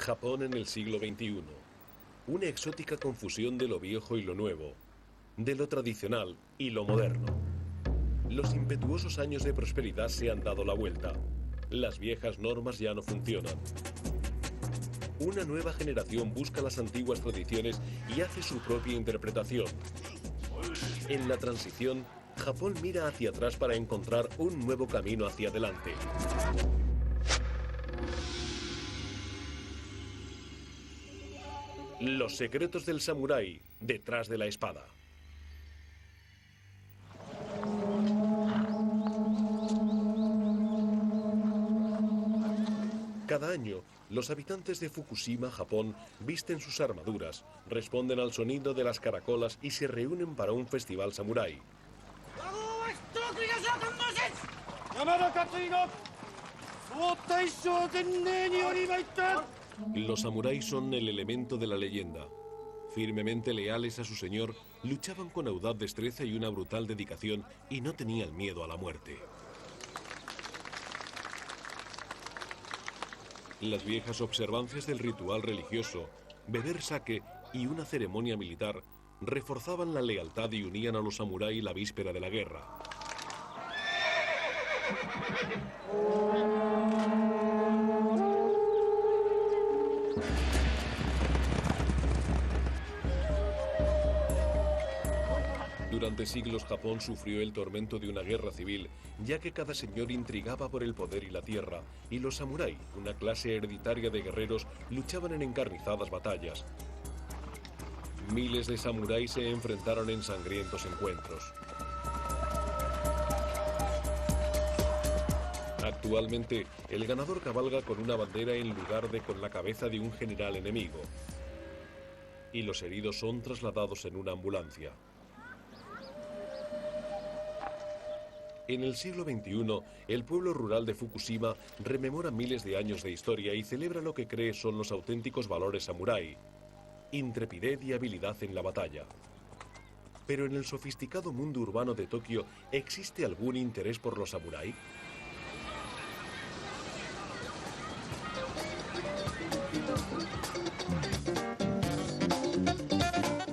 Japón en el siglo XXI. Una exótica confusión de lo viejo y lo nuevo, de lo tradicional y lo moderno. Los impetuosos años de prosperidad se han dado la vuelta. Las viejas normas ya no funcionan. Una nueva generación busca las antiguas tradiciones y hace su propia interpretación. En la transición, Japón mira hacia atrás para encontrar un nuevo camino hacia adelante. Los secretos del samurái detrás de la espada. Cada año, los habitantes de Fukushima, Japón, visten sus armaduras, responden al sonido de las caracolas y se reúnen para un festival samurái. Los samuráis son el elemento de la leyenda. Firmemente leales a su señor, luchaban con audaz destreza y una brutal dedicación y no tenían miedo a la muerte. Las viejas observancias del ritual religioso, beber sake y una ceremonia militar reforzaban la lealtad y unían a los samuráis la víspera de la guerra. Durante siglos Japón sufrió el tormento de una guerra civil, ya que cada señor intrigaba por el poder y la tierra, y los samurái, una clase hereditaria de guerreros, luchaban en encarnizadas batallas. Miles de samuráis se enfrentaron en sangrientos encuentros. Actualmente, el ganador cabalga con una bandera en lugar de con la cabeza de un general enemigo, y los heridos son trasladados en una ambulancia. En el siglo XXI, el pueblo rural de Fukushima rememora miles de años de historia y celebra lo que cree son los auténticos valores samurái: intrepidez y habilidad en la batalla. Pero en el sofisticado mundo urbano de Tokio, ¿existe algún interés por los samurái?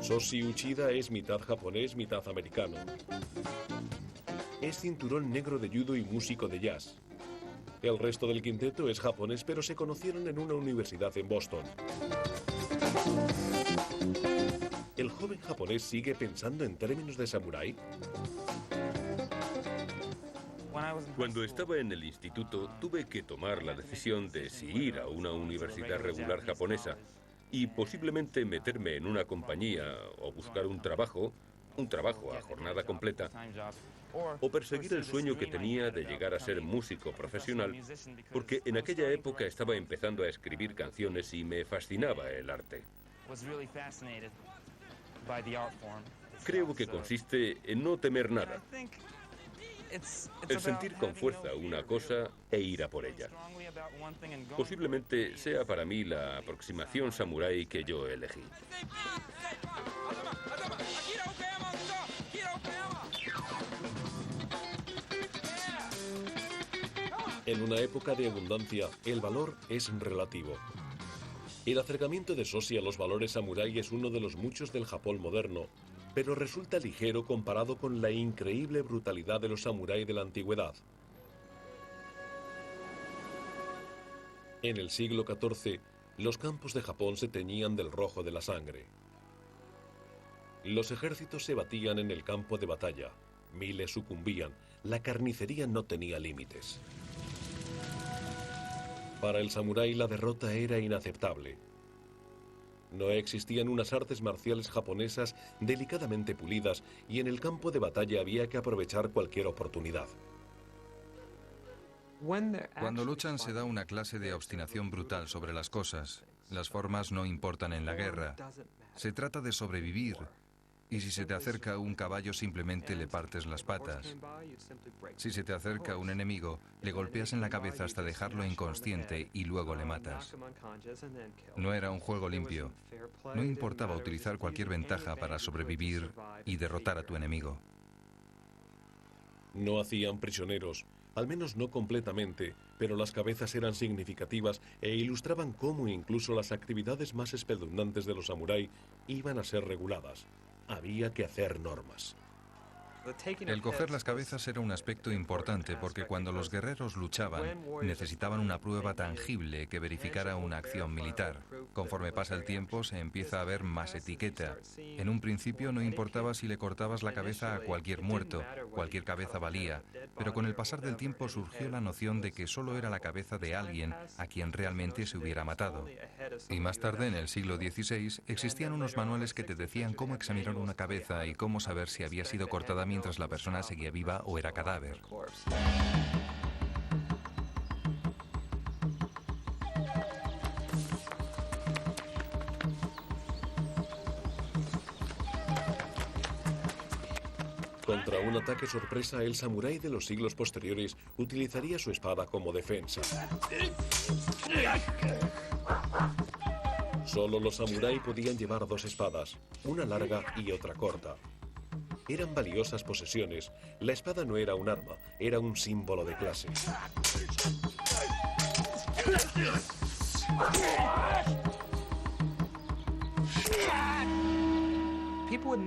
Soshi Uchida es mitad japonés, mitad americano. Es cinturón negro de judo y músico de jazz. El resto del quinteto es japonés, pero se conocieron en una universidad en Boston. ¿El joven japonés sigue pensando en términos de samurái? Cuando estaba en el instituto, tuve que tomar la decisión de si ir a una universidad regular japonesa y posiblemente meterme en una compañía o buscar un trabajo a jornada completa, o perseguir el sueño que tenía de llegar a ser músico profesional, porque en aquella época estaba empezando a escribir canciones y me fascinaba el arte. Creo que consiste en no temer nada. El sentir con fuerza una cosa e ir a por ella. Posiblemente sea para mí la aproximación samurái que yo elegí. En una época de abundancia, el valor es relativo. El acercamiento de Soshi a los valores samurái es uno de los muchos del Japón moderno, pero resulta ligero comparado con la increíble brutalidad de los samurái de la antigüedad. En el siglo XIV, los campos de Japón se teñían del rojo de la sangre. Los ejércitos se batían en el campo de batalla, miles sucumbían, la carnicería no tenía límites. Para el samurái la derrota era inaceptable. No existían unas artes marciales japonesas delicadamente pulidas y en el campo de batalla había que aprovechar cualquier oportunidad. Cuando luchan se da una clase de obstinación brutal sobre las cosas. Las formas no importan en la guerra. Se trata de sobrevivir. Y si se te acerca un caballo, simplemente le partes las patas. Si se te acerca un enemigo, le golpeas en la cabeza hasta dejarlo inconsciente y luego le matas. No era un juego limpio. No importaba utilizar cualquier ventaja para sobrevivir y derrotar a tu enemigo. No hacían prisioneros, Al menos no completamente, pero las cabezas eran significativas e ilustraban cómo incluso las actividades más espeluznantes de los samurái iban a ser reguladas. Había que hacer normas. El coger las cabezas era un aspecto importante porque cuando los guerreros luchaban necesitaban una prueba tangible que verificara una acción militar. Conforme pasa el tiempo se empieza a ver más etiqueta. En un principio no importaba si le cortabas la cabeza a cualquier muerto, cualquier cabeza valía, pero con el pasar del tiempo surgió la noción de que solo era la cabeza de alguien a quien realmente se hubiera matado. Y más tarde, en el siglo XVI, existían unos manuales que te decían cómo examinar una cabeza y cómo saber si había sido cortada mientras la persona seguía viva o era cadáver. Contra un ataque sorpresa, el samurái de los siglos posteriores utilizaría su espada como defensa. Solo los samurái podían llevar dos espadas, una larga y otra corta. Eran valiosas posesiones. La espada no era un arma, era un símbolo de clase.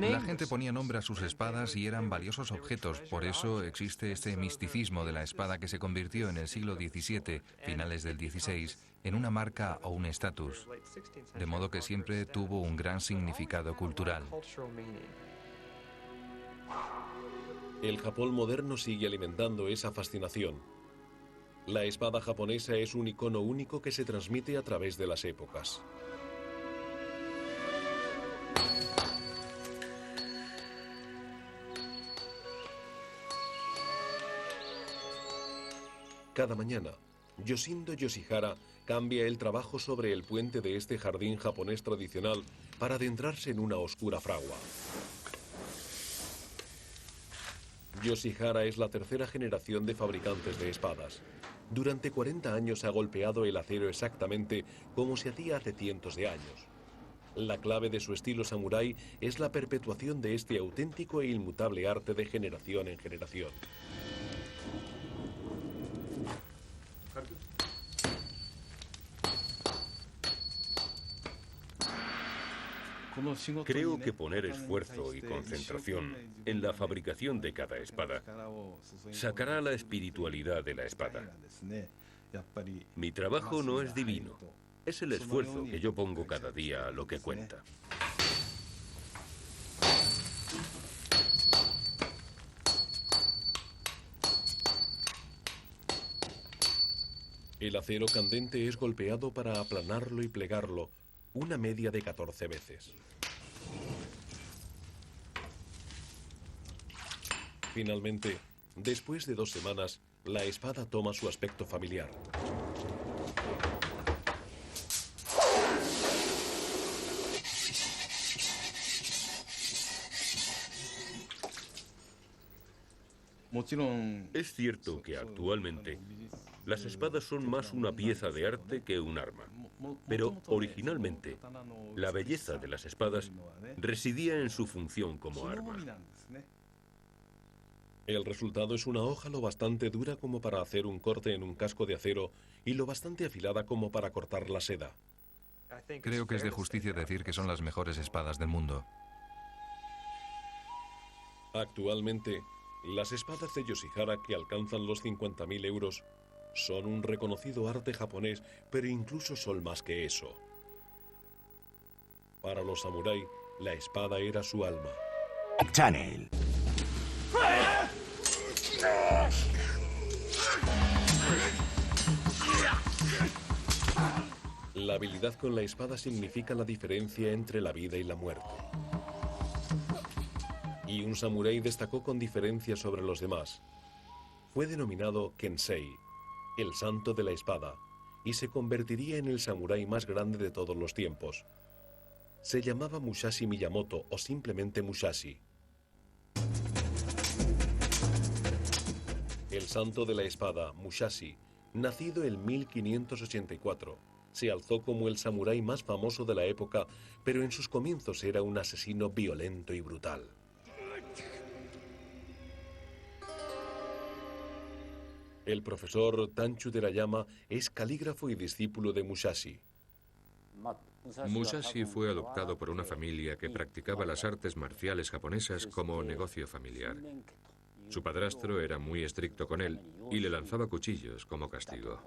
La gente ponía nombre a sus espadas y eran valiosos objetos, por eso existe este misticismo de la espada que se convirtió en el siglo XVII, finales del XVI, en una marca o un estatus, de modo que siempre tuvo un gran significado cultural. El Japón moderno sigue alimentando esa fascinación. La espada japonesa es un icono único que se transmite a través de las épocas. Cada mañana, Yoshindo Yoshihara cambia el trabajo sobre el puente de este jardín japonés tradicional para adentrarse en una oscura fragua. Yoshihara es la tercera generación de fabricantes de espadas. Durante 40 años ha golpeado el acero exactamente como se hacía hace cientos de años. La clave de su estilo samurái es la perpetuación de este auténtico e inmutable arte de generación en generación. Creo que poner esfuerzo y concentración en la fabricación de cada espada sacará la espiritualidad de la espada. Mi trabajo no es divino, es el esfuerzo que yo pongo cada día a lo que cuenta. El acero candente es golpeado para aplanarlo y plegarlo, una media de 14 veces. Finalmente, después de 2 semanas, la espada toma su aspecto familiar. Es cierto que actualmente las espadas son más una pieza de arte que un arma, pero originalmente la belleza de las espadas residía en su función como arma. El resultado es una hoja lo bastante dura como para hacer un corte en un casco de acero y lo bastante afilada como para cortar la seda. Creo que es de justicia decir que son las mejores espadas del mundo. Actualmente, las espadas de Yoshihara que alcanzan los 50.000 euros son un reconocido arte japonés, pero incluso son más que eso. Para los samurái, la espada era su alma. Channel. La habilidad con la espada significa la diferencia entre la vida y la muerte. Y un samurái destacó con diferencia sobre los demás. Fue denominado Kensei, el santo de la espada, y se convertiría en el samurái más grande de todos los tiempos. Se llamaba Musashi Miyamoto o simplemente Musashi. El santo de la espada, Musashi, nacido en 1584, se alzó como el samurái más famoso de la época, pero en sus comienzos era un asesino violento y brutal. El profesor Tanchu Terayama es calígrafo y discípulo de Musashi. Musashi fue adoptado por una familia que practicaba las artes marciales japonesas como negocio familiar. Su padrastro era muy estricto con él y le lanzaba cuchillos como castigo.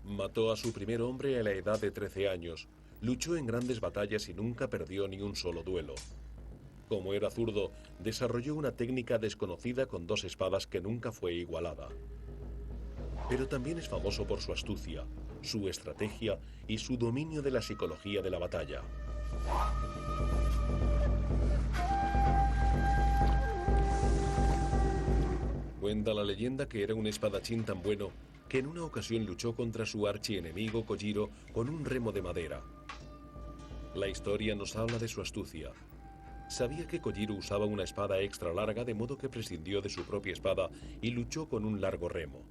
Mató a su primer hombre a la edad de 13 años. Luchó en grandes batallas y nunca perdió ni un solo duelo. Como era zurdo, desarrolló una técnica desconocida con 2 espadas que nunca fue igualada. Pero también es famoso por su astucia, su estrategia y su dominio de la psicología de la batalla. Cuenta la leyenda que era un espadachín tan bueno que en una ocasión luchó contra su archienemigo Kojiro con un remo de madera. La historia nos habla de su astucia. Sabía que Kojiro usaba una espada extra larga, de modo que prescindió de su propia espada y luchó con un largo remo.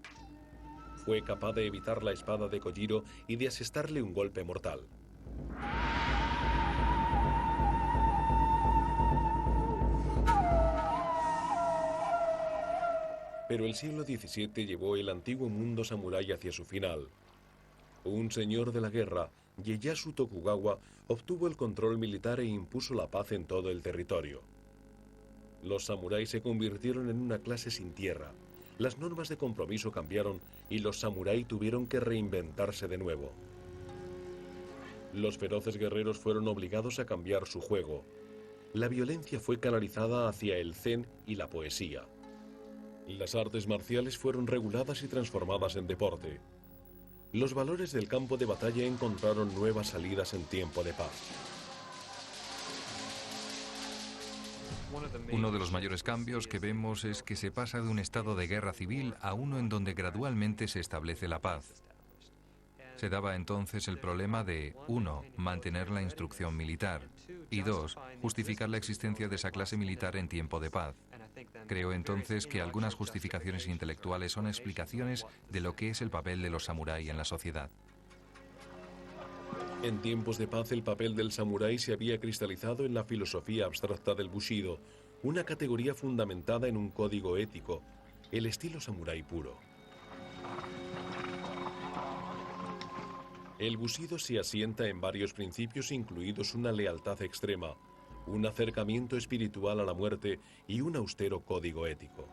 Fue capaz de evitar la espada de Kojiro y de asestarle un golpe mortal. Pero el siglo XVII llevó el antiguo mundo samurái hacia su final. Un señor de la guerra, Ieyasu Tokugawa, obtuvo el control militar e impuso la paz en todo el territorio. Los samuráis se convirtieron en una clase sin tierra. Las normas de compromiso cambiaron y los samurái tuvieron que reinventarse de nuevo. Los feroces guerreros fueron obligados a cambiar su juego. La violencia fue canalizada hacia el zen y la poesía. Las artes marciales fueron reguladas y transformadas en deporte. Los valores del campo de batalla encontraron nuevas salidas en tiempo de paz. Uno de los mayores cambios que vemos es que se pasa de un estado de guerra civil a uno en donde gradualmente se establece la paz. Se daba entonces el problema de, 1, mantener la instrucción militar, y 2, justificar la existencia de esa clase militar en tiempo de paz. Creo entonces que algunas justificaciones intelectuales son explicaciones de lo que es el papel de los samurái en la sociedad. En tiempos de paz, el papel del samurái se había cristalizado en la filosofía abstracta del Bushido, una categoría fundamentada en un código ético, el estilo samurái puro. El Bushido se asienta en varios principios, incluidos una lealtad extrema, un acercamiento espiritual a la muerte y un austero código ético.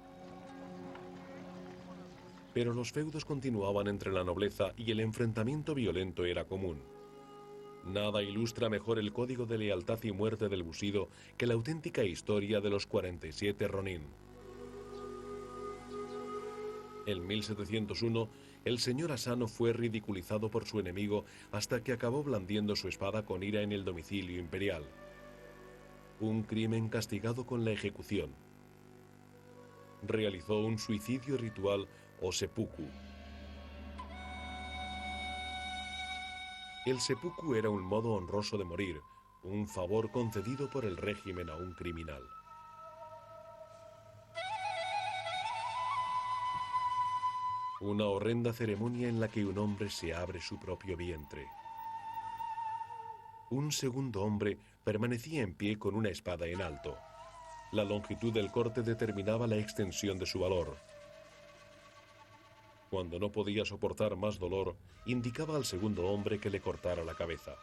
Pero los feudos continuaban entre la nobleza y el enfrentamiento violento era común. Nada ilustra mejor el código de lealtad y muerte del Bushido que la auténtica historia de los 47 Ronin. En 1701, el señor Asano fue ridiculizado por su enemigo hasta que acabó blandiendo su espada con ira en el domicilio imperial. Un crimen castigado con la ejecución. Realizó un suicidio ritual o seppuku. El seppuku era un modo honroso de morir, un favor concedido por el régimen a un criminal. Una horrenda ceremonia en la que un hombre se abre su propio vientre. Un segundo hombre permanecía en pie con una espada en alto. La longitud del corte determinaba la extensión de su valor. Cuando no podía soportar más dolor, indicaba al segundo hombre que le cortara la cabeza.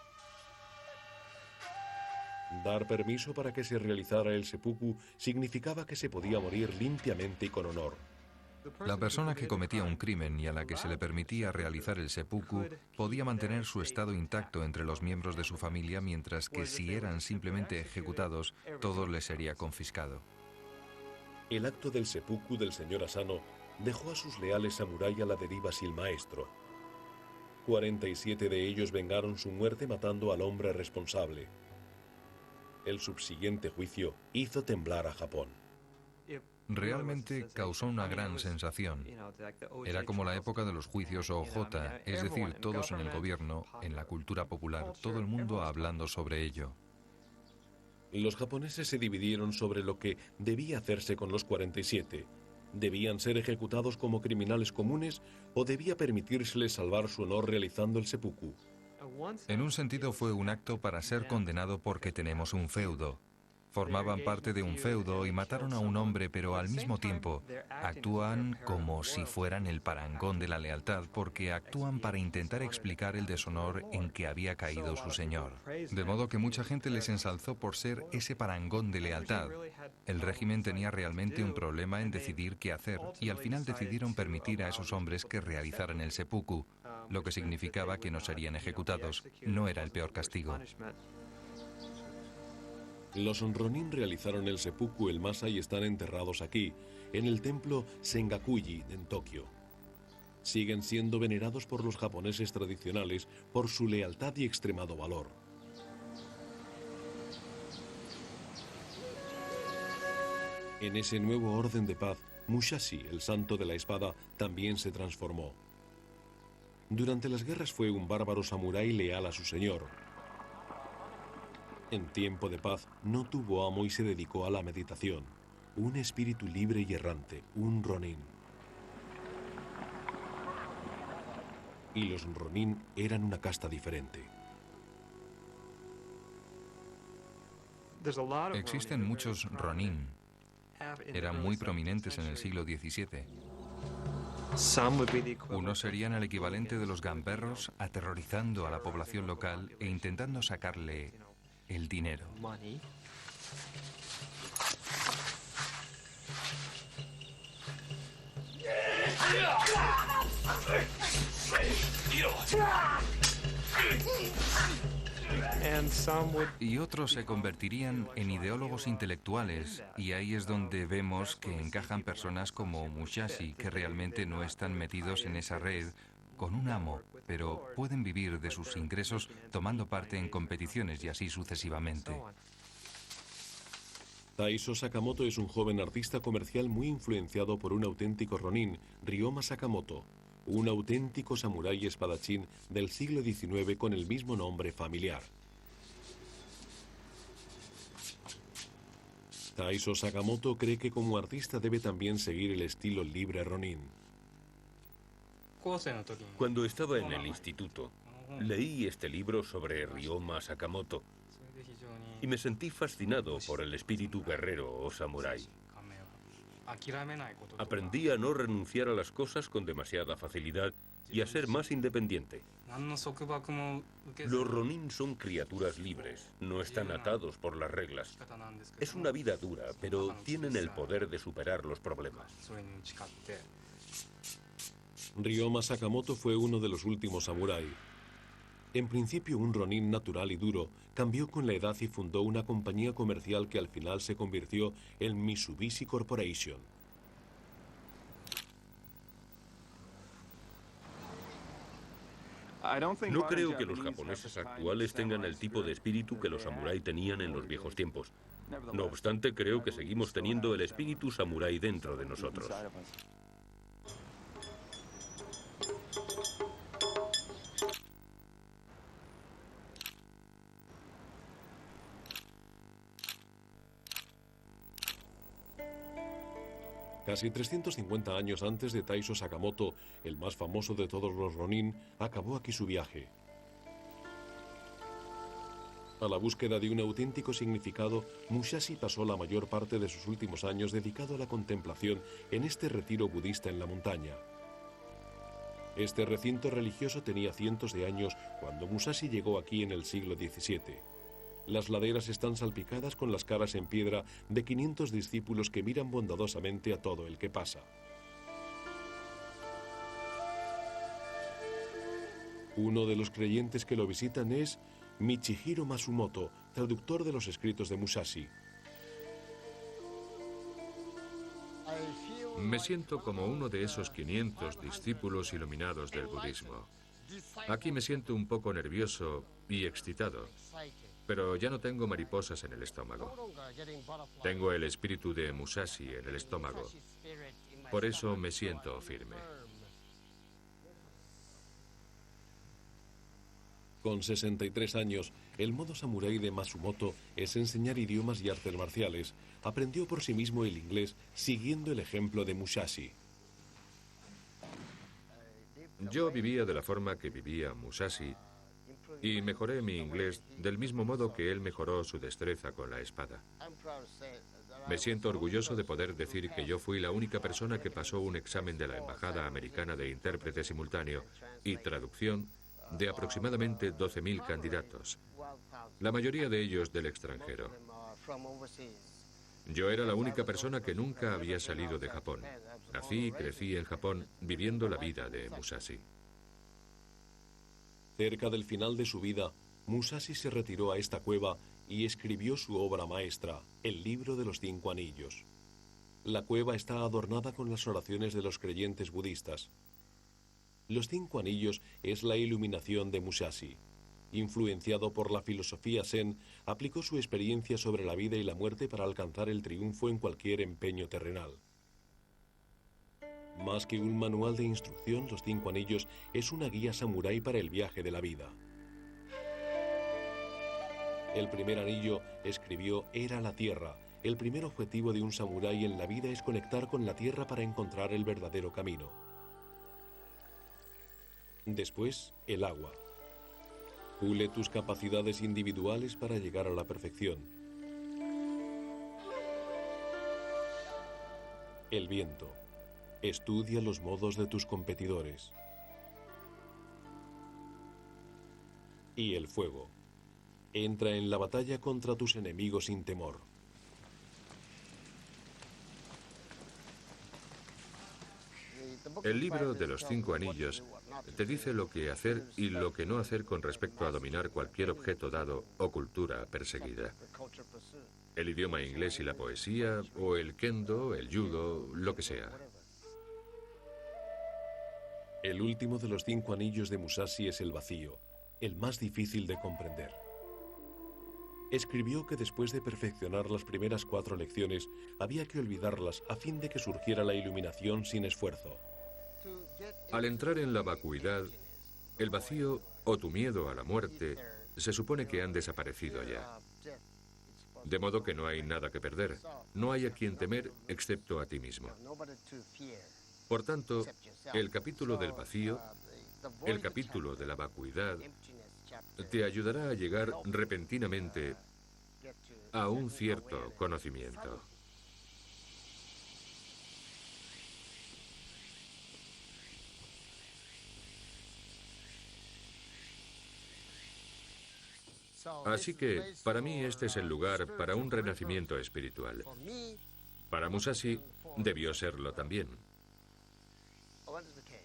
Dar permiso para que se realizara el seppuku significaba que se podía morir limpiamente y con honor. La persona que cometía un crimen y a la que se le permitía realizar el seppuku podía mantener su estado intacto entre los miembros de su familia, mientras que si eran simplemente ejecutados, todo les sería confiscado. El acto del seppuku del señor Asano dejó a sus leales samurái a la deriva sin maestro. 47 de ellos vengaron su muerte matando al hombre responsable. El subsiguiente juicio hizo temblar a Japón. Realmente causó una gran sensación. Era como la época de los juicios OJ, es decir, todos en el gobierno, en la cultura popular, todo el mundo hablando sobre ello. Los japoneses se dividieron sobre lo que debía hacerse con los 47. ¿Debían ser ejecutados como criminales comunes o debía permitírseles salvar su honor realizando el seppuku? En un sentido fue un acto para ser condenado porque tenemos un feudo. Formaban parte de un feudo y mataron a un hombre, pero al mismo tiempo actúan como si fueran el parangón de la lealtad, porque actúan para intentar explicar el deshonor en que había caído su señor. De modo que mucha gente les ensalzó por ser ese parangón de lealtad. El régimen tenía realmente un problema en decidir qué hacer, y al final decidieron permitir a esos hombres que realizaran el seppuku, lo que significaba que no serían ejecutados. No era el peor castigo. Los Ronin realizaron el seppuku el masa y están enterrados aquí, en el templo Sengakuji, en Tokio. Siguen siendo venerados por los japoneses tradicionales por su lealtad y extremado valor. En ese nuevo orden de paz, Musashi, el santo de la espada, también se transformó. Durante las guerras fue un bárbaro samurái leal a su señor. En tiempo de paz no tuvo amo y se dedicó a la meditación. Un espíritu libre y errante, un Ronin. Y los Ronin eran una casta diferente. Existen muchos Ronin. Eran muy prominentes en el siglo XVII. Unos serían el equivalente de los gamberros, aterrorizando a la población local e intentando sacarle el dinero. Y otros se convertirían en ideólogos intelectuales, y ahí es donde vemos que encajan personas como Musashi, que realmente no están metidos en esa red con un amo, pero pueden vivir de sus ingresos tomando parte en competiciones y así sucesivamente. Taiso Sakamoto es un joven artista comercial muy influenciado por un auténtico Ronin, Ryoma Sakamoto, un auténtico samurái espadachín del siglo XIX con el mismo nombre familiar. Taiso Sakamoto cree que como artista debe también seguir el estilo libre Ronin. Cuando estaba en el instituto, leí este libro sobre Ryoma Sakamoto y me sentí fascinado por el espíritu guerrero o samurái. Aprendí a no renunciar a las cosas con demasiada facilidad y a ser más independiente. Los Ronin son criaturas libres, no están atados por las reglas. Es una vida dura, pero tienen el poder de superar los problemas. Ryoma Sakamoto fue uno de los últimos samurái. En principio un Ronin natural y duro, cambió con la edad y fundó una compañía comercial que al final se convirtió en Mitsubishi Corporation. No creo que los japoneses actuales tengan el tipo de espíritu que los samurái tenían en los viejos tiempos. No obstante, creo que seguimos teniendo el espíritu samurái dentro de nosotros. Casi 350 años antes de Taiso Sakamoto, el más famoso de todos los Ronin, acabó aquí su viaje. A la búsqueda de un auténtico significado, Musashi pasó la mayor parte de sus últimos años dedicado a la contemplación en este retiro budista en la montaña. Este recinto religioso tenía cientos de años cuando Musashi llegó aquí en el siglo XVII. Las laderas están salpicadas con las caras en piedra de 500 discípulos que miran bondadosamente a todo el que pasa. Uno de los creyentes que lo visitan es Michihiro Matsumoto, traductor de los escritos de Musashi. Me siento como uno de esos 500 discípulos iluminados del budismo. Aquí me siento un poco nervioso y excitado, pero ya no tengo mariposas en el estómago. Tengo el espíritu de Musashi en el estómago. Por eso me siento firme. Con 63 años, el modo samurái de Matsumoto es enseñar idiomas y artes marciales. Aprendió por sí mismo el inglés siguiendo el ejemplo de Musashi. Yo vivía de la forma que vivía Musashi y mejoré mi inglés del mismo modo que él mejoró su destreza con la espada. Me siento orgulloso de poder decir que yo fui la única persona que pasó un examen de la Embajada Americana de intérprete simultáneo y traducción de aproximadamente 12.000 candidatos, la mayoría de ellos del extranjero. Yo era la única persona que nunca había salido de Japón. Nací y crecí en Japón viviendo la vida de Musashi. Cerca del final de su vida, Musashi se retiró a esta cueva y escribió su obra maestra, el Libro de los 5 Anillos. La cueva está adornada con las oraciones de los creyentes budistas. Los 5 Anillos es la iluminación de Musashi. Influenciado por la filosofía Zen, aplicó su experiencia sobre la vida y la muerte para alcanzar el triunfo en cualquier empeño terrenal. Más que un manual de instrucción, los 5 Anillos es una guía samurái para el viaje de la vida. El primer anillo, escribió, era la tierra. El primer objetivo de un samurái en la vida es conectar con la tierra para encontrar el verdadero camino. Después, el agua. Pule tus capacidades individuales para llegar a la perfección. El viento. Estudia los modos de tus competidores. Y el fuego. Entra en la batalla contra tus enemigos sin temor. El libro de los 5 anillos te dice lo que hacer y lo que no hacer con respecto a dominar cualquier objeto dado o cultura perseguida. El idioma inglés y la poesía, o el kendo, el judo, lo que sea. El último de los 5 anillos de Musashi es el vacío, el más difícil de comprender. Escribió que después de perfeccionar las primeras 4 lecciones, había que olvidarlas a fin de que surgiera la iluminación sin esfuerzo. Al entrar en la vacuidad, el vacío o tu miedo a la muerte se supone que han desaparecido ya. De modo que no hay nada que perder, no hay a quien temer excepto a ti mismo. Por tanto, el capítulo del vacío, el capítulo de la vacuidad, te ayudará a llegar repentinamente a un cierto conocimiento. Así que, para mí, este es el lugar para un renacimiento espiritual. Para Musashi, debió serlo también.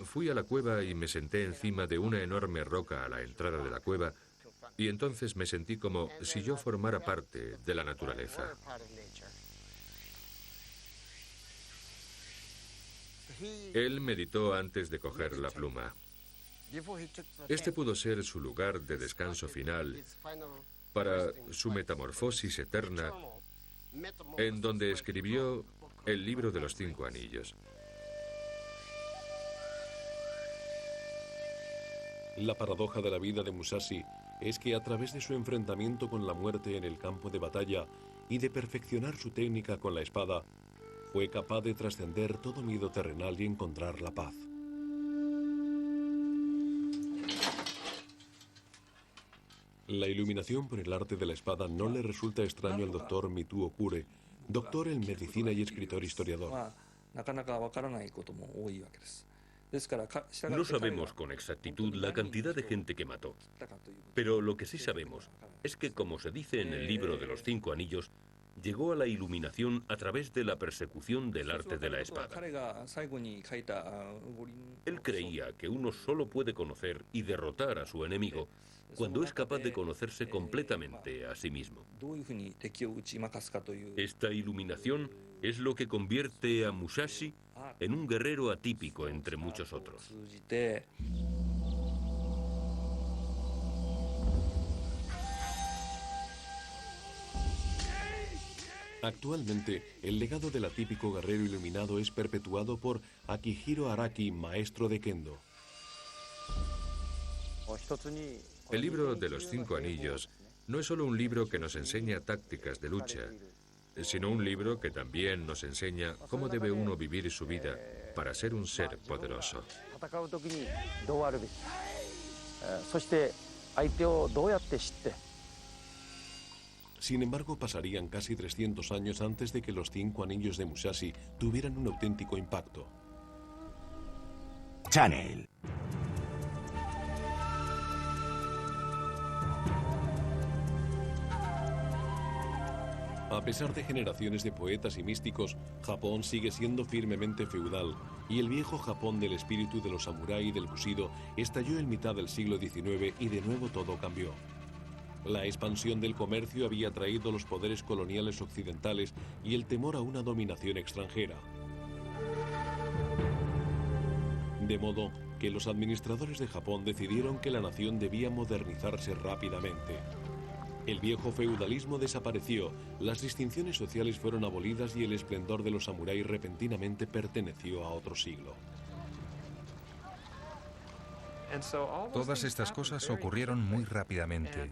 Fui a la cueva y me senté encima de una enorme roca a la entrada de la cueva, y entonces me sentí como si yo formara parte de la naturaleza. Él meditó antes de coger la pluma. Este pudo ser su lugar de descanso final para su metamorfosis eterna, en donde escribió el libro de los 5 anillos. La paradoja de la vida de Musashi es que a través de su enfrentamiento con la muerte en el campo de batalla y de perfeccionar su técnica con la espada, fue capaz de trascender todo miedo terrenal y encontrar la paz. La iluminación por el arte de la espada no le resulta extraño al doctor Mitsuo Kure, doctor en medicina y escritor historiador. No sabemos con exactitud la cantidad de gente que mató, pero lo que sí sabemos es que, como se dice en el libro de los 5 anillos, llegó a la iluminación a través de la persecución del arte de la espada. Él creía que uno solo puede conocer y derrotar a su enemigo cuando es capaz de conocerse completamente a sí mismo. Esta iluminación es lo que convierte a Musashi en un guerrero atípico entre muchos otros. Actualmente, el legado del atípico guerrero iluminado es perpetuado por Akihiro Araki, maestro de Kendo. El libro de los 5 anillos no es solo un libro que nos enseña tácticas de lucha, sino un libro que también nos enseña cómo debe uno vivir su vida para ser un ser poderoso. Sin embargo, pasarían casi 300 años antes de que los 5 anillos de Musashi tuvieran un auténtico impacto. Channel. A pesar de generaciones de poetas y místicos, Japón sigue siendo firmemente feudal, y el viejo Japón del espíritu de los samurái y del bushido estalló en mitad del siglo XIX y de nuevo todo cambió. La expansión del comercio había traído los poderes coloniales occidentales y el temor a una dominación extranjera. De modo que los administradores de Japón decidieron que la nación debía modernizarse rápidamente. El viejo feudalismo desapareció, las distinciones sociales fueron abolidas y el esplendor de los samuráis repentinamente perteneció a otro siglo. Todas estas cosas ocurrieron muy rápidamente.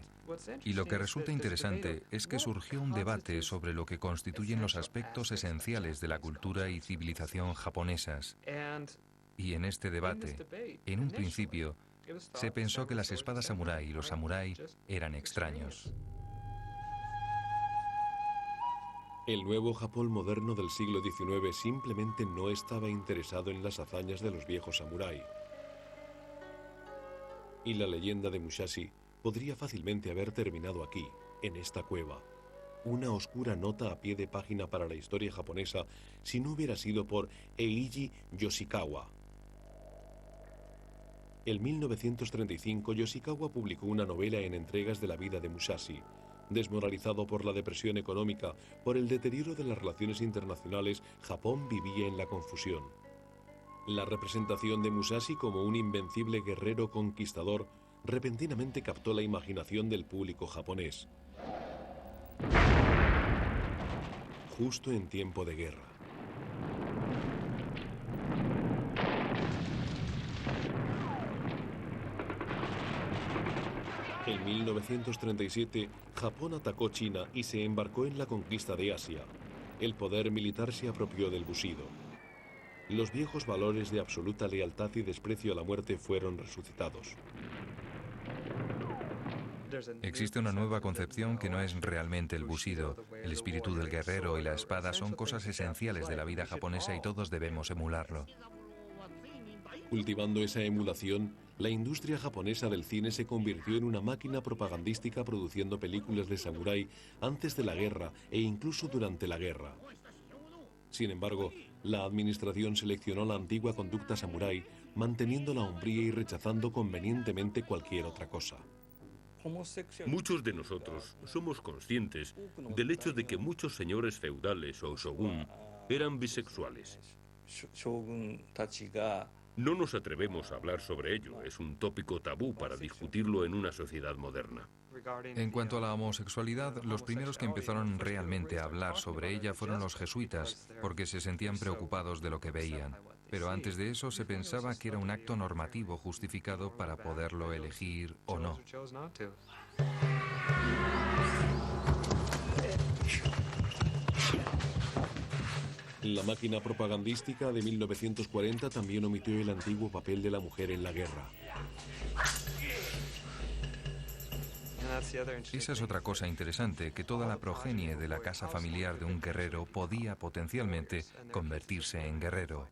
Y lo que resulta interesante es que surgió un debate sobre lo que constituyen los aspectos esenciales de la cultura y civilización japonesas. Y en este debate, en un principio, se pensó que las espadas samurái y los samurái eran extraños. El nuevo Japón moderno del siglo XIX simplemente no estaba interesado en las hazañas de los viejos samurái. Y la leyenda de Musashi podría fácilmente haber terminado aquí, en esta cueva. Una oscura nota a pie de página para la historia japonesa si no hubiera sido por Eiji Yoshikawa. En 1935, Yoshikawa publicó una novela en entregas de la vida de Musashi. Desmoralizado por la depresión económica, por el deterioro de las relaciones internacionales, Japón vivía en la confusión. La representación de Musashi como un invencible guerrero conquistador repentinamente captó la imaginación del público japonés. Justo en tiempo de guerra. En 1937, Japón atacó China y se embarcó en la conquista de Asia. El poder militar se apropió del bushido. Los viejos valores de absoluta lealtad y desprecio a la muerte fueron resucitados. Existe una nueva concepción que no es realmente el bushido. El espíritu del guerrero y la espada son cosas esenciales de la vida japonesa y todos debemos emularlo. Cultivando esa emulación, la industria japonesa del cine se convirtió en una máquina propagandística produciendo películas de samurái antes de la guerra e incluso durante la guerra. Sin embargo, la administración seleccionó la antigua conducta samurái, manteniendo la hombría y rechazando convenientemente cualquier otra cosa. Muchos de nosotros somos conscientes del hecho de que muchos señores feudales o shogun eran bisexuales. No nos atrevemos a hablar sobre ello, es un tópico tabú para discutirlo en una sociedad moderna. En cuanto a la homosexualidad, los primeros que empezaron realmente a hablar sobre ella fueron los jesuitas, porque se sentían preocupados de lo que veían. Pero antes de eso se pensaba que era un acto normativo justificado para poderlo elegir o no. La máquina propagandística de 1940 también omitió el antiguo papel de la mujer en la guerra. Esa es otra cosa interesante, que toda la progenie de la casa familiar de un guerrero podía potencialmente convertirse en guerrero.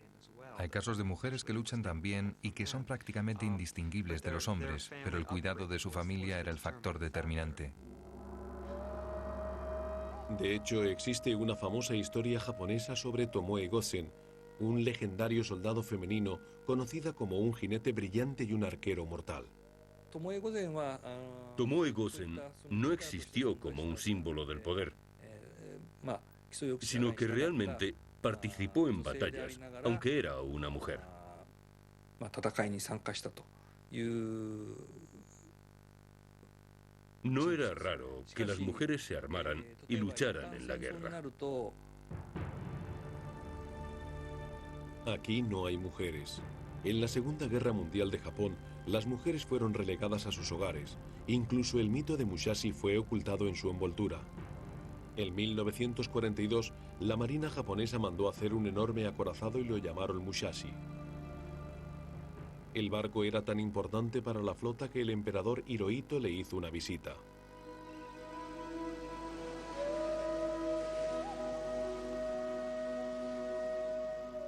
Hay casos de mujeres que luchan también y que son prácticamente indistinguibles de los hombres, pero el cuidado de su familia era el factor determinante. De hecho, existe una famosa historia japonesa sobre Tomoe Gosen, un legendario soldado femenino conocida como un jinete brillante y un arquero mortal. Tomoe Gosen no existió como un símbolo del poder, sino que realmente participó en batallas, aunque era una mujer. No era raro que las mujeres se armaran y lucharan en la guerra. Aquí no hay mujeres. En la Segunda Guerra Mundial de Japón, las mujeres fueron relegadas a sus hogares. Incluso el mito de Musashi fue ocultado en su envoltura. En 1942, la Marina japonesa mandó hacer un enorme acorazado y lo llamaron Musashi. El barco era tan importante para la flota que el emperador Hirohito le hizo una visita.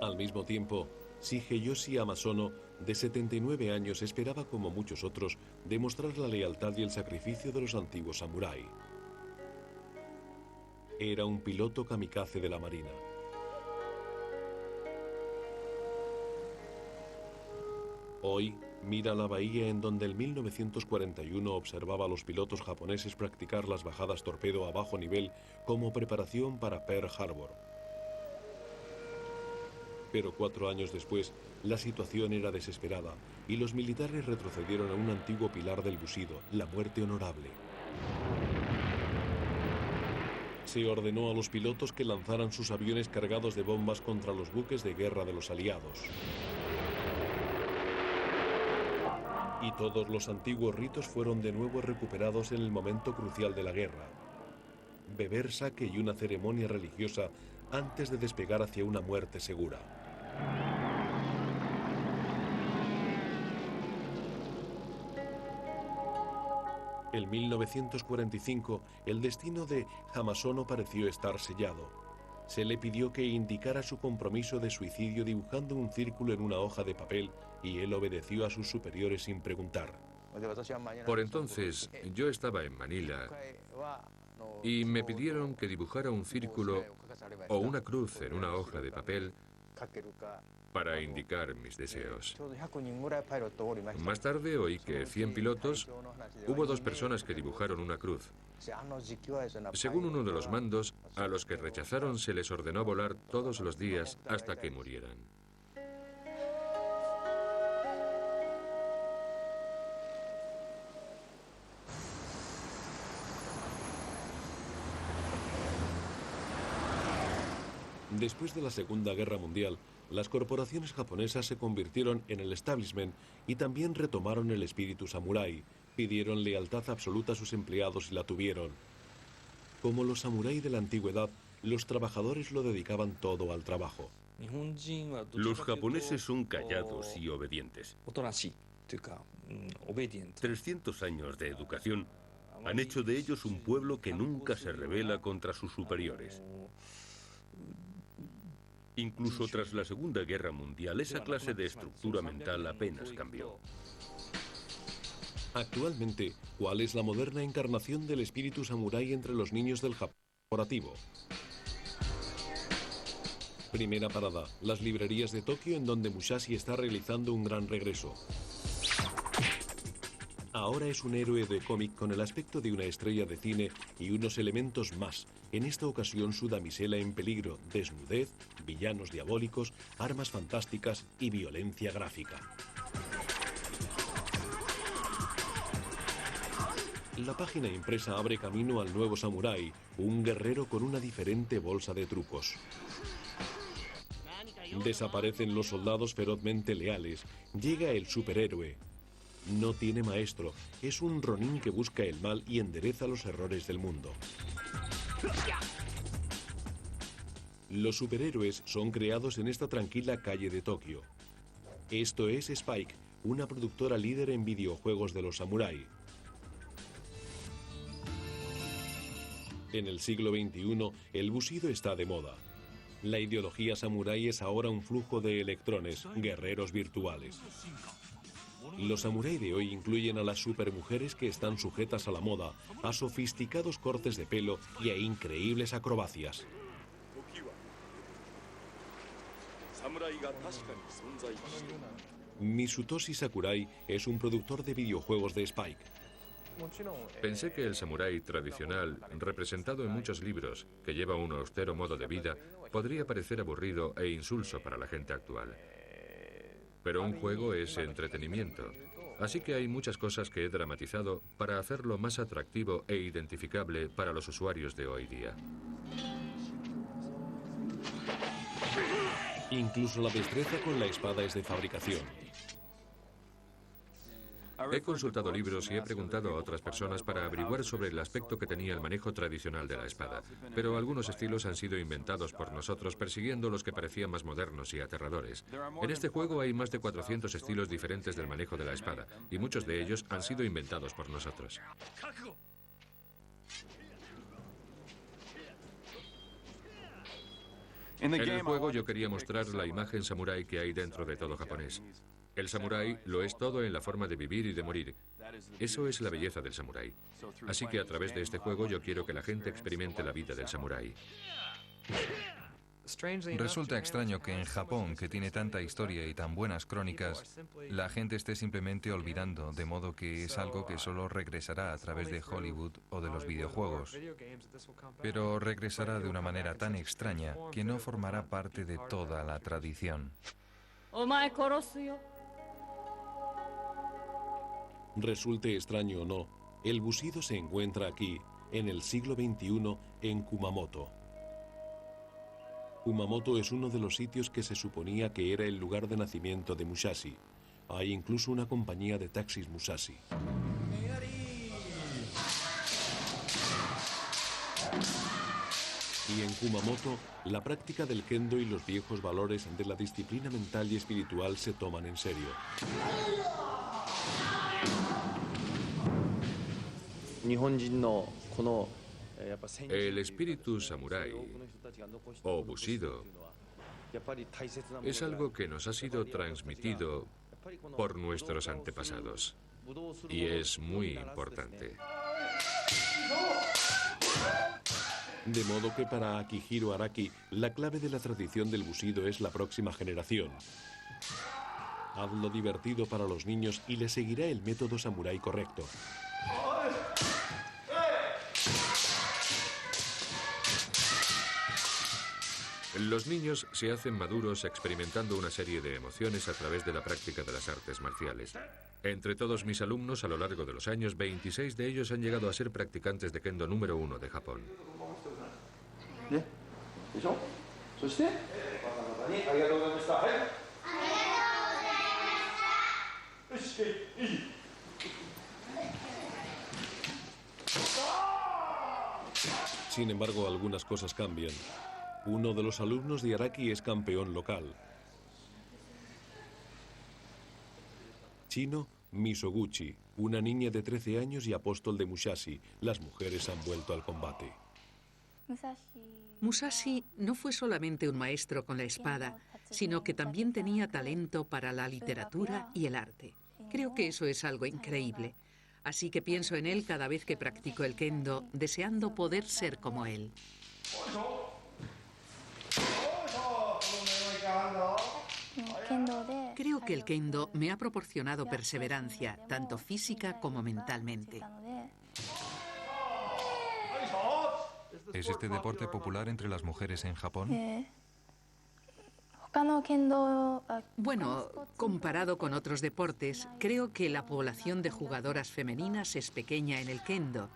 Al mismo tiempo, Shigeyoshi Hamasono, de 79 años, esperaba, como muchos otros, demostrar la lealtad y el sacrificio de los antiguos samurái. Era un piloto kamikaze de la marina. Hoy, mira la bahía en donde en 1941 observaba a los pilotos japoneses practicar las bajadas torpedo a bajo nivel como preparación para Pearl Harbor. Pero 4 años después, la situación era desesperada y los militares retrocedieron a un antiguo pilar del Bushido, la muerte honorable. Se ordenó a los pilotos que lanzaran sus aviones cargados de bombas contra los buques de guerra de los aliados. Y todos los antiguos ritos fueron de nuevo recuperados en el momento crucial de la guerra. Beber sake y una ceremonia religiosa antes de despegar hacia una muerte segura. En 1945, el destino de Hamasono pareció estar sellado. Se le pidió que indicara su compromiso de suicidio dibujando un círculo en una hoja de papel y él obedeció a sus superiores sin preguntar. Por entonces, yo estaba en Manila y me pidieron que dibujara un círculo o una cruz en una hoja de papel para indicar mis deseos. Más tarde oí que 100 pilotos, hubo 2 personas que dibujaron una cruz. Según uno de los mandos, a los que rechazaron se les ordenó volar todos los días hasta que murieran. Después de la Segunda Guerra Mundial, las corporaciones japonesas se convirtieron en el establishment y también retomaron el espíritu samurái. Pidieron lealtad absoluta a sus empleados y la tuvieron. Como los samurái de la antigüedad, los trabajadores lo dedicaban todo al trabajo. Los japoneses son callados y obedientes. 300 años de educación han hecho de ellos un pueblo que nunca se rebela contra sus superiores. Incluso tras la Segunda Guerra Mundial, esa clase de estructura mental apenas cambió. Actualmente, ¿cuál es la moderna encarnación del espíritu samurái entre los niños del Japón corporativo? Primera parada, las librerías de Tokio, en donde Musashi está realizando un gran regreso. Ahora es un héroe de cómic con el aspecto de una estrella de cine y unos elementos más. En esta ocasión su damisela en peligro, desnudez, villanos diabólicos, armas fantásticas y violencia gráfica. La página impresa abre camino al nuevo samurái, un guerrero con una diferente bolsa de trucos. Desaparecen los soldados ferozmente leales, llega el superhéroe. No tiene maestro, es un ronin que busca el mal y endereza los errores del mundo. Los superhéroes son creados en esta tranquila calle de Tokio. Esto es Spike, una productora líder en videojuegos de los samurái. En el siglo XXI, el Bushido está de moda. La ideología samurái es ahora un flujo de electrones, guerreros virtuales. Los samurái de hoy incluyen a las supermujeres que están sujetas a la moda, a sofisticados cortes de pelo y a increíbles acrobacias. Mitsutoshi Sakurai es un productor de videojuegos de Spike. Pensé que el samurái tradicional, representado en muchos libros, que lleva un austero modo de vida, podría parecer aburrido e insulso para la gente actual. Pero un juego es entretenimiento, así que hay muchas cosas que he dramatizado para hacerlo más atractivo e identificable para los usuarios de hoy día. Incluso la destreza con la espada es de fabricación. He consultado libros y he preguntado a otras personas para averiguar sobre el aspecto que tenía el manejo tradicional de la espada, pero algunos estilos han sido inventados por nosotros persiguiendo los que parecían más modernos y aterradores. En este juego hay más de 400 estilos diferentes del manejo de la espada, y muchos de ellos han sido inventados por nosotros. En el juego yo quería mostrar la imagen samurái que hay dentro de todo japonés. El samurái lo es todo en la forma de vivir y de morir. Eso es la belleza del samurái. Así que a través de este juego yo quiero que la gente experimente la vida del samurái. Resulta extraño que en Japón, que tiene tanta historia y tan buenas crónicas, la gente esté simplemente olvidando, de modo que es algo que solo regresará a través de Hollywood o de los videojuegos. Pero regresará de una manera tan extraña que no formará parte de toda la tradición. Resulte extraño o no, el Bushido se encuentra aquí, en el siglo XXI, en Kumamoto. Kumamoto es uno de los sitios que se suponía que era el lugar de nacimiento de Musashi. Hay incluso una compañía de taxis Musashi. Y en Kumamoto, la práctica del kendo y los viejos valores de la disciplina mental y espiritual se toman en serio. El espíritu samurái o bushido es algo que nos ha sido transmitido por nuestros antepasados y es muy importante. De modo que para Akihiro Araki, la clave de la tradición del Bushido es la próxima generación. Hazlo divertido para los niños y le seguirá el método samurái correcto. Los niños se hacen maduros experimentando una serie de emociones a través de la práctica de las artes marciales. Entre todos mis alumnos, a lo largo de los años, 26 de ellos han llegado a ser practicantes de kendo número 1 de Japón. Sin embargo, algunas cosas cambian. Uno de los alumnos de Araki es campeón local. Chino Misoguchi, una niña de 13 años y apóstol de Musashi. Las mujeres han vuelto al combate. Musashi no fue solamente un maestro con la espada, sino que también tenía talento para la literatura y el arte. Creo que eso es algo increíble. Así que pienso en él cada vez que practico el kendo, deseando poder ser como él. Creo que el kendo me ha proporcionado perseverancia, tanto física como mentalmente. ¿Es este deporte popular entre las mujeres en Japón? Bueno, comparado con otros deportes, creo que la población de jugadoras femeninas es pequeña en el kendo.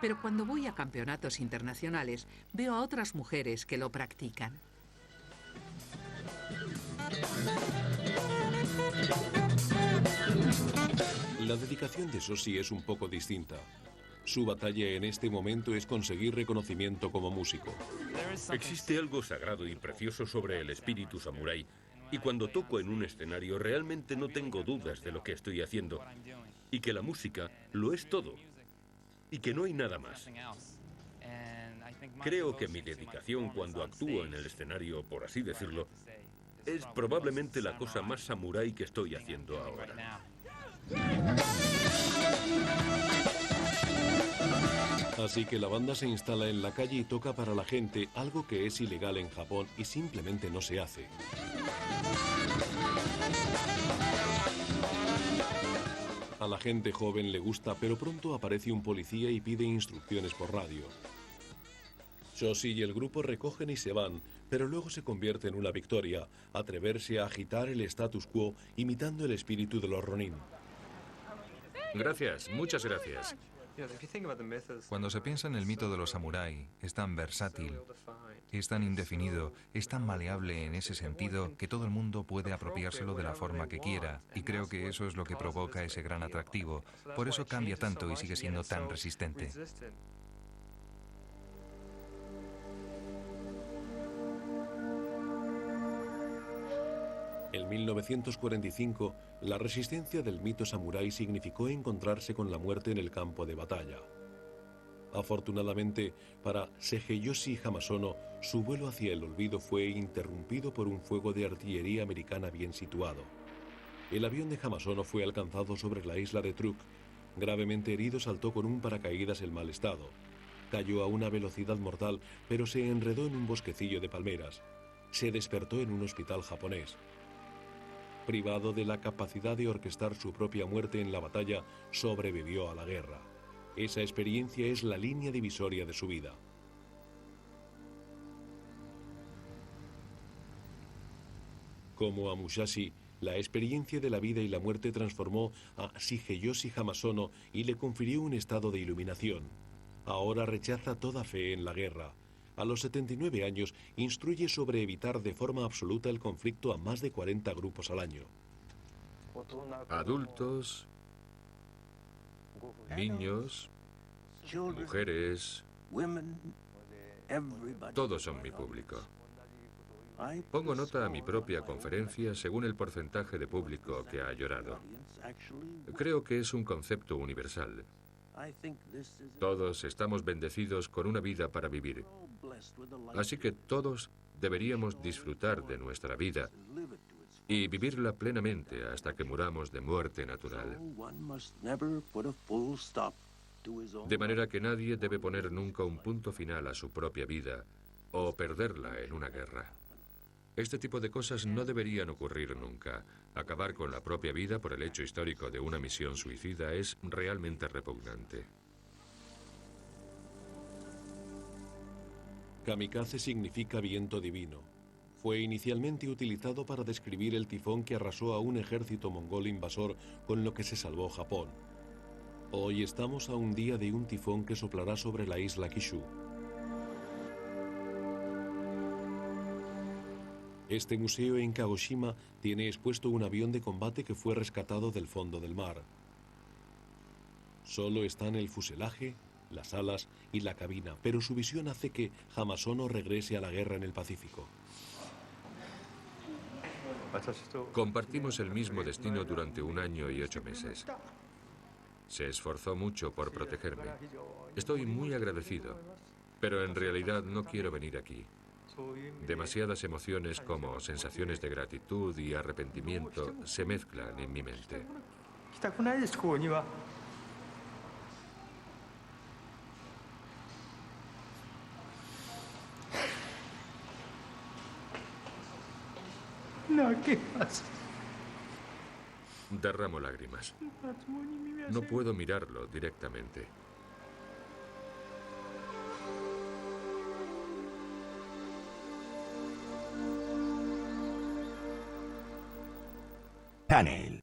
Pero cuando voy a campeonatos internacionales, veo a otras mujeres que lo practican. La dedicación de Soshi es un poco distinta. Su batalla en este momento es conseguir reconocimiento como músico. Existe algo sagrado y precioso sobre el espíritu samurái, y cuando toco en un escenario realmente no tengo dudas de lo que estoy haciendo, y que la música lo es todo, y que no hay nada más. Creo que mi dedicación cuando actúo en el escenario, por así decirlo, es probablemente la cosa más samurái que estoy haciendo ahora. Así que la banda se instala en la calle y toca para la gente, algo que es ilegal en Japón y simplemente no se hace. A la gente joven le gusta, pero pronto aparece un policía y pide instrucciones por radio. Soshi y el grupo recogen y se van, pero luego se convierte en una victoria, atreverse a agitar el status quo imitando el espíritu de los Ronin. Gracias, muchas gracias. Cuando se piensa en el mito de los samurái, es tan versátil, es tan indefinido, es tan maleable en ese sentido que todo el mundo puede apropiárselo de la forma que quiera, y creo que eso es lo que provoca ese gran atractivo. Por eso cambia tanto y sigue siendo tan resistente. En 1945, la resistencia del mito samurái significó encontrarse con la muerte en el campo de batalla. Afortunadamente, para Segeyoshi Hamasono, su vuelo hacia el olvido fue interrumpido por un fuego de artillería americana bien situado. El avión de Hamasono fue alcanzado sobre la isla de Truk. Gravemente herido, saltó con un paracaídas en mal estado. Cayó a una velocidad mortal, pero se enredó en un bosquecillo de palmeras. Se despertó en un hospital japonés. Privado de la capacidad de orquestar su propia muerte en la batalla, sobrevivió a la guerra. Esa experiencia es la línea divisoria de su vida. Como a Musashi, la experiencia de la vida y la muerte transformó a Shigeyoshi Hamasono y le confirió un estado de iluminación. Ahora rechaza toda fe en la guerra. A los 79 años, instruye sobre evitar de forma absoluta el conflicto a más de 40 grupos al año. Adultos, niños, mujeres, todos son mi público. Pongo nota a mi propia conferencia según el porcentaje de público que ha llorado. Creo que es un concepto universal. Todos estamos bendecidos con una vida para vivir. Así que todos deberíamos disfrutar de nuestra vida y vivirla plenamente hasta que muramos de muerte natural. De manera que nadie debe poner nunca un punto final a su propia vida o perderla en una guerra. Este tipo de cosas no deberían ocurrir nunca. Acabar con la propia vida por el hecho histórico de una misión suicida es realmente repugnante. Kamikaze significa viento divino. Fue inicialmente utilizado para describir el tifón que arrasó a un ejército mongol invasor, con lo que se salvó Japón. Hoy estamos a un día de un tifón que soplará sobre la isla Kyushu. Este museo en Kagoshima tiene expuesto un avión de combate que fue rescatado del fondo del mar. Solo están el fuselaje, las alas y la cabina, pero su visión hace que Hamasono regrese a la guerra en el Pacífico. Compartimos el mismo destino durante 1 año y 8 meses. Se esforzó mucho por protegerme. Estoy muy agradecido, pero en realidad no quiero venir aquí. Demasiadas emociones como sensaciones de gratitud y arrepentimiento se mezclan en mi mente. Derramo lágrimas. No puedo mirarlo directamente. Panel.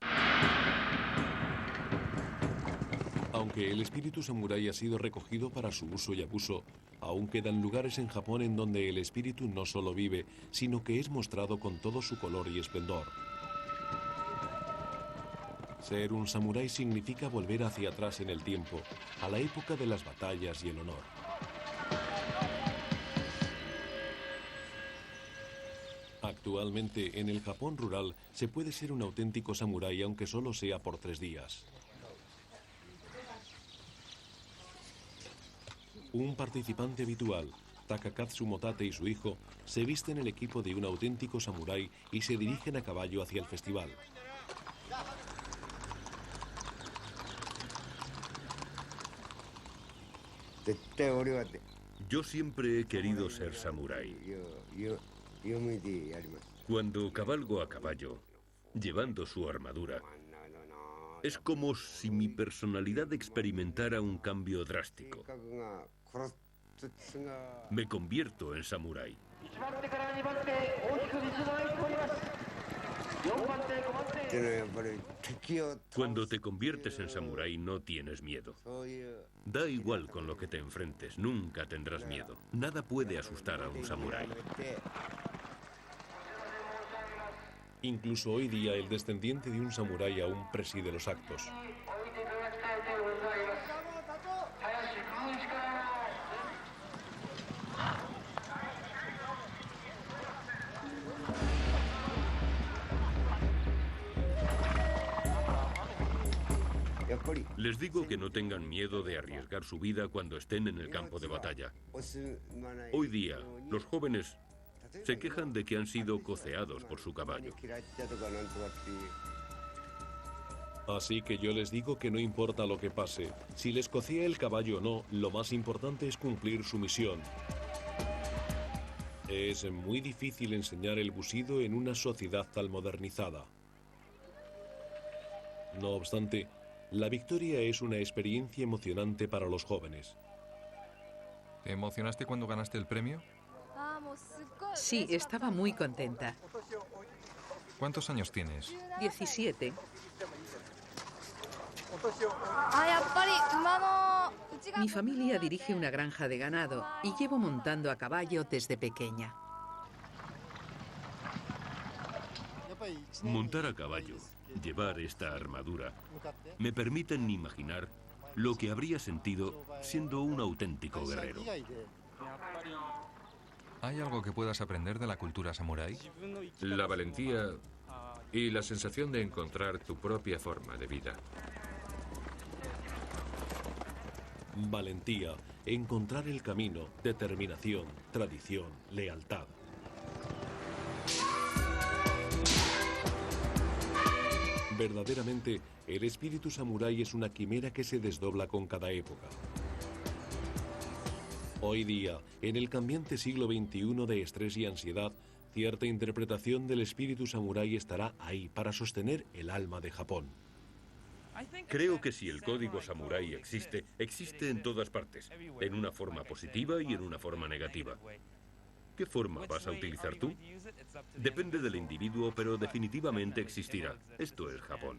Aunque el espíritu samurái ha sido recogido para su uso y abuso, aún quedan lugares en Japón en donde el espíritu no solo vive, sino que es mostrado con todo su color y esplendor. Ser un samurái significa volver hacia atrás en el tiempo, a la época de las batallas y el honor. Actualmente, en el Japón rural, se puede ser un auténtico samurái aunque solo sea por 3 días. Un participante habitual, Takakatsu Motate, y su hijo, se visten el equipo de un auténtico samurái y se dirigen a caballo hacia el festival. Yo siempre he querido ser samurái. Cuando cabalgo a caballo, llevando su armadura, es como si mi personalidad experimentara un cambio drástico. Me convierto en samurái. Cuando te conviertes en samurái no tienes miedo. Da igual con lo que te enfrentes, nunca tendrás miedo. Nada puede asustar a un samurái. Incluso hoy día el descendiente de un samurái aún preside los actos. Les digo que no tengan miedo de arriesgar su vida cuando estén en el campo de batalla. Hoy día, los jóvenes se quejan de que han sido coceados por su caballo. Así que yo les digo que no importa lo que pase, si les cocía el caballo o no, lo más importante es cumplir su misión. Es muy difícil enseñar el busido en una sociedad tan modernizada. No obstante, la victoria es una experiencia emocionante para los jóvenes. ¿Te emocionaste cuando ganaste el premio? Sí, estaba muy contenta. ¿Cuántos años tienes? 17. Mi familia dirige una granja de ganado y llevo montando a caballo desde pequeña. Montar a caballo, llevar esta armadura, me permiten imaginar lo que habría sentido siendo un auténtico guerrero. ¿Hay algo que puedas aprender de la cultura samurái? La valentía y la sensación de encontrar tu propia forma de vida. Valentía, encontrar el camino, determinación, tradición, lealtad. Verdaderamente, el espíritu samurái es una quimera que se desdobla con cada época. Hoy día, en el cambiante siglo XXI de estrés y ansiedad, cierta interpretación del espíritu samurái estará ahí para sostener el alma de Japón. Creo que si el código samurái existe, existe en todas partes, en una forma positiva y en una forma negativa. ¿Qué forma vas a utilizar tú? Depende del individuo, pero definitivamente existirá. Esto es Japón.